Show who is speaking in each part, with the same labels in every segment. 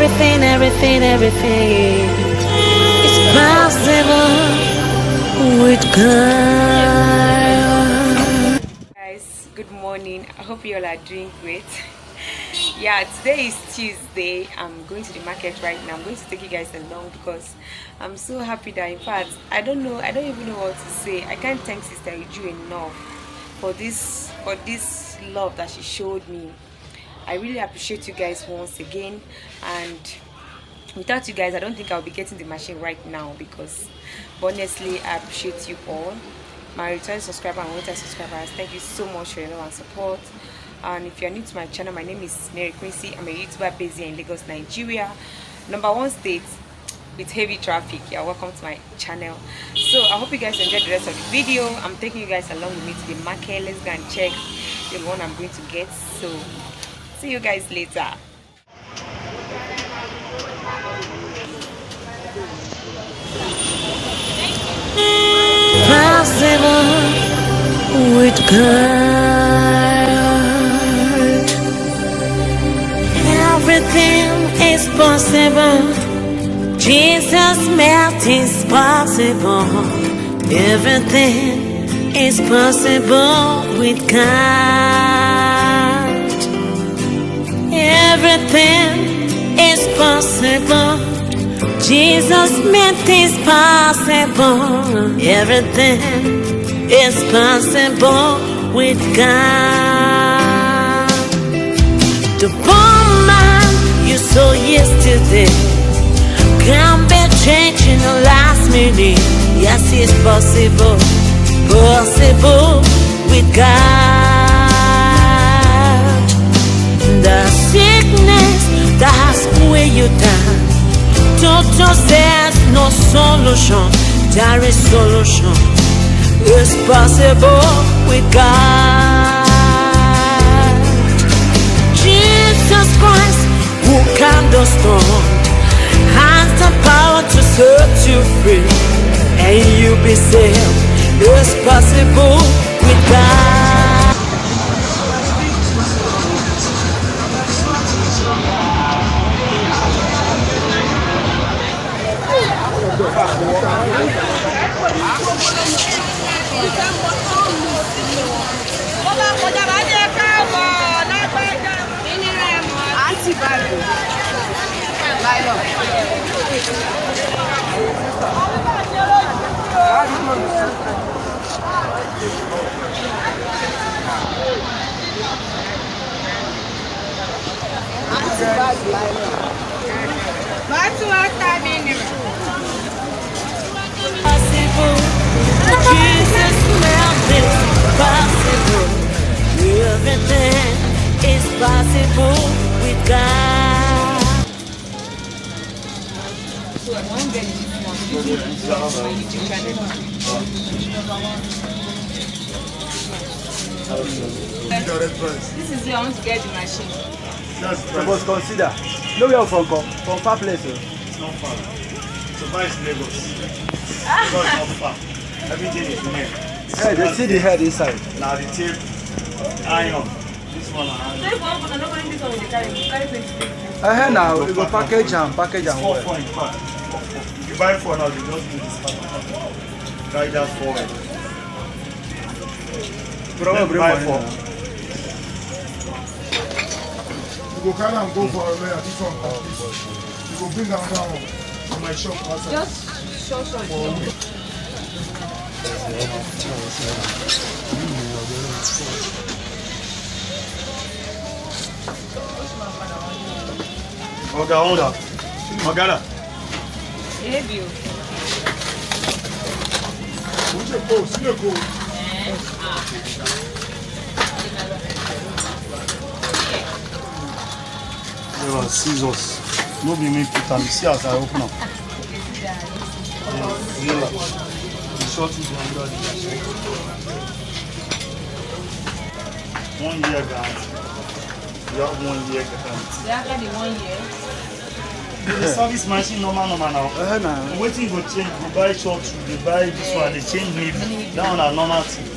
Speaker 1: everything is possible with God.
Speaker 2: Guys, good morning. I hope you all are doing great. Yeah, today is Tuesday. I'm going to the market right now. I'm going to take you guys along because I'm so happy that, in fact, I don't even know what to say. I can't thank Sister Uju enough for this love that she showed me. I really appreciate you guys once again, and without you guys, I don't think I'll be getting the machine right now, because honestly, I appreciate you all. My return subscriber and long-time subscribers, thank you so much for your love and support. And if you're new to my channel, my name is Mary Quincy. I'm a YouTuber based here in Lagos, Nigeria, #1 state with heavy traffic. You're welcome to my channel. So I hope you guys enjoyed the rest of the video. I'm taking you guys along with me to the market. Let's go and check the one I'm going to get. So see you guys later.
Speaker 1: Possible with God. Everything is possible. Jesus made is possible. Everything is possible with God. Everything is possible. Jesus made this possible. Everything is possible with God. The poor man you saw yesterday can be changed in the last minute. Yes, it's possible. Possible with God. The sickness that has weighed you down, doctor says no solution. There is solution. It's possible with God. Jesus Christ, who calmed the storm, has the power to set you free, and you be saved. It's possible with God. Possible. Jesus made it possible. Everything is possible with God.
Speaker 2: So I want to get this one. My YouTube channel. This is where I want to get the machine.
Speaker 3: You must consider. No, we are from far places.
Speaker 4: It's not far. So far is Lagos. It's not far. Everything is near.
Speaker 3: Hey, they see the head inside.
Speaker 4: Now the tape, iron. This one iron.
Speaker 3: Now we go package and
Speaker 4: It's four
Speaker 3: well.
Speaker 4: in fact. If you buy 4 now, they just do this part. Try that 4. Let's buy 4.
Speaker 5: You go carry and go for a lawyer, this one complete. You go bring another one to my shop outside.
Speaker 2: Just show.
Speaker 4: Oga. Ogada.
Speaker 2: Heavy.
Speaker 4: There are scissors. No be me put them. See as I open up. The short is under the 1 year guarantee. You have 1 year guarantee.
Speaker 2: They after the 1 year.
Speaker 4: The service machine normal now. Waiting go change. You buy short, you buy this one, they change maybe. That one are normal thing.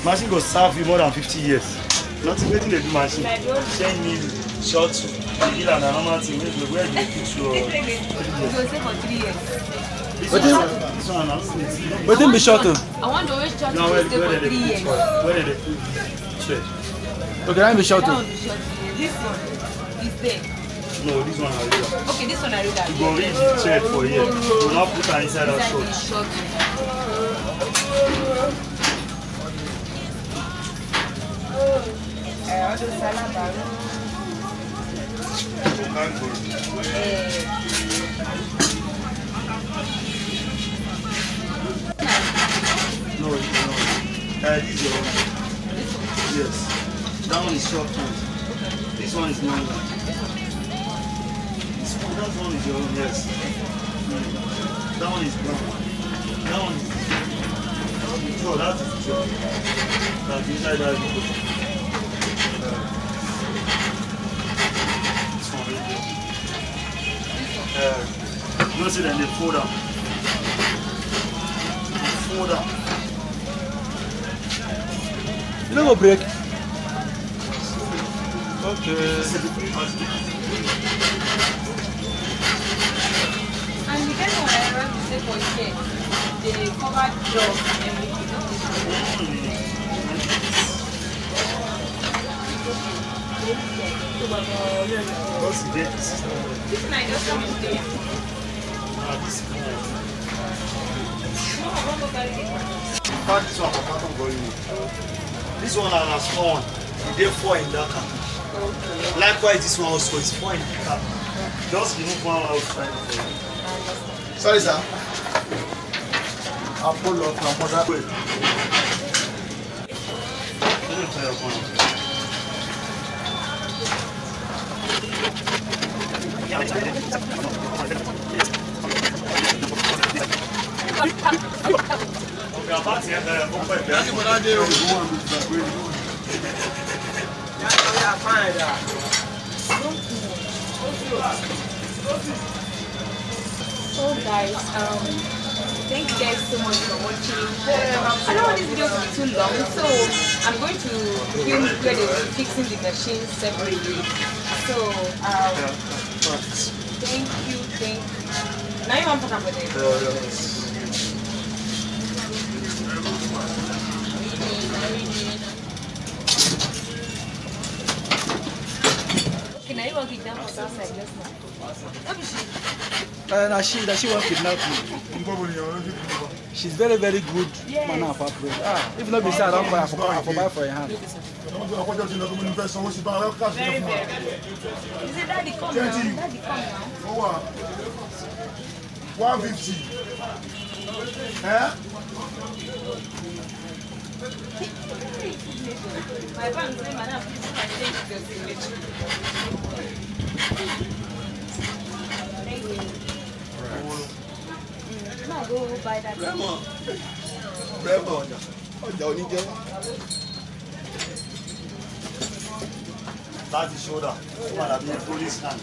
Speaker 4: Machine go serve you more than 50 years. Nothing waiting they do machine. Change maybe. Short to the normal thing. Where they put your 3 years.
Speaker 2: For 3 years.
Speaker 4: This one,
Speaker 3: But then be short.
Speaker 2: I want to always short to stay for 3 years.
Speaker 4: Where did they put thread?
Speaker 3: Okay, let me be short.
Speaker 2: That one be short. This one is there.
Speaker 4: No, this one I read.
Speaker 2: Okay, this one I read that.
Speaker 4: You go read the thread for here. Do not put her inside that short.
Speaker 2: Short.
Speaker 4: No, this is your one. Yes. That one is short one. This one is long one. That one is your own, yes. That one is brown. That one is true, that is true. That's inside that. This one right there. You see then they fold out. Fold out.
Speaker 3: You don't go break. Okay.
Speaker 2: And the kind of whatever you say for here, they cover drugs and everything.
Speaker 4: What's the date?
Speaker 2: This one I just come today.
Speaker 4: This one is a small one. They 4 in that car. Likewise, this one also is 4 in the car. Just remove one outside.
Speaker 5: Sorry, sir. I'll pull up from that way.
Speaker 4: Let me try your phone.
Speaker 2: So guys, thank you guys so much for watching. I don't want this video to be too long, so I'm going to film where they will be fixing the machine separately. So thank you. Now you want to come with it. Can I walk it down for that side just now?
Speaker 3: She won't kidnap me. She's very, very good manner of approach. If not be said, I don't buy for buy for your hand.
Speaker 2: Very, very. He said, Daddy, come now. Daddy, come now.
Speaker 5: 150. Eh?
Speaker 2: My bank say, Madam, please come and change your signature. Thank you. Now go buy that.
Speaker 4: That's the shoulder. One that needs police hand.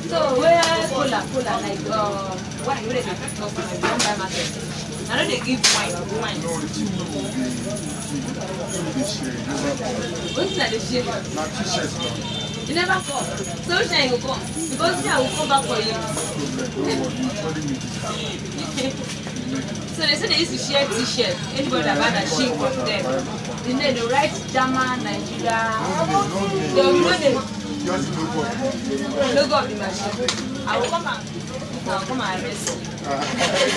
Speaker 2: So where cola like what you ready to talk about? Don't buy market. I know they give wine. What's that the shit? You never come. So which time you go come? Because me I will come back for you. So they say they used to share t-shirts. Anybody that buy that shit from them. Then they write German, Nigeria. They will know the logo of the machine. I will come and arrest you.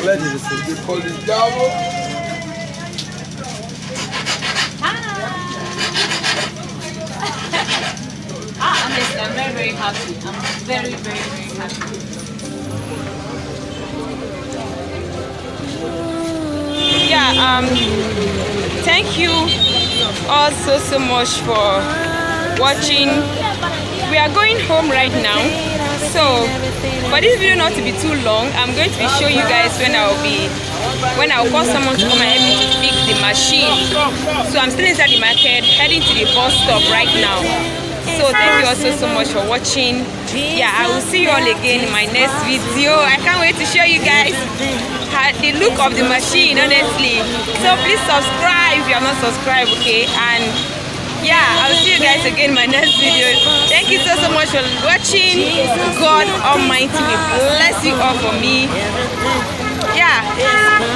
Speaker 3: Where did it say?
Speaker 5: They call it Javo.
Speaker 2: Honestly, I'm very, very happy. I'm very, very, very happy. Yeah, thank you all so much for watching. We are going home right now, so for this video not to be too long, I'm going to be showing you guys when I'll call someone to come and help me to fix the machine. So I'm still inside the market, heading to the bus stop right now. So thank you also so much for watching. Yeah, I will see you all again in my next video. I can't wait to show you guys the look of the machine, honestly. So please subscribe if you are not subscribed, okay? And yeah, I'll see you guys again in my next video. Thank you so much for watching. God Almighty will bless you all for me. Yeah.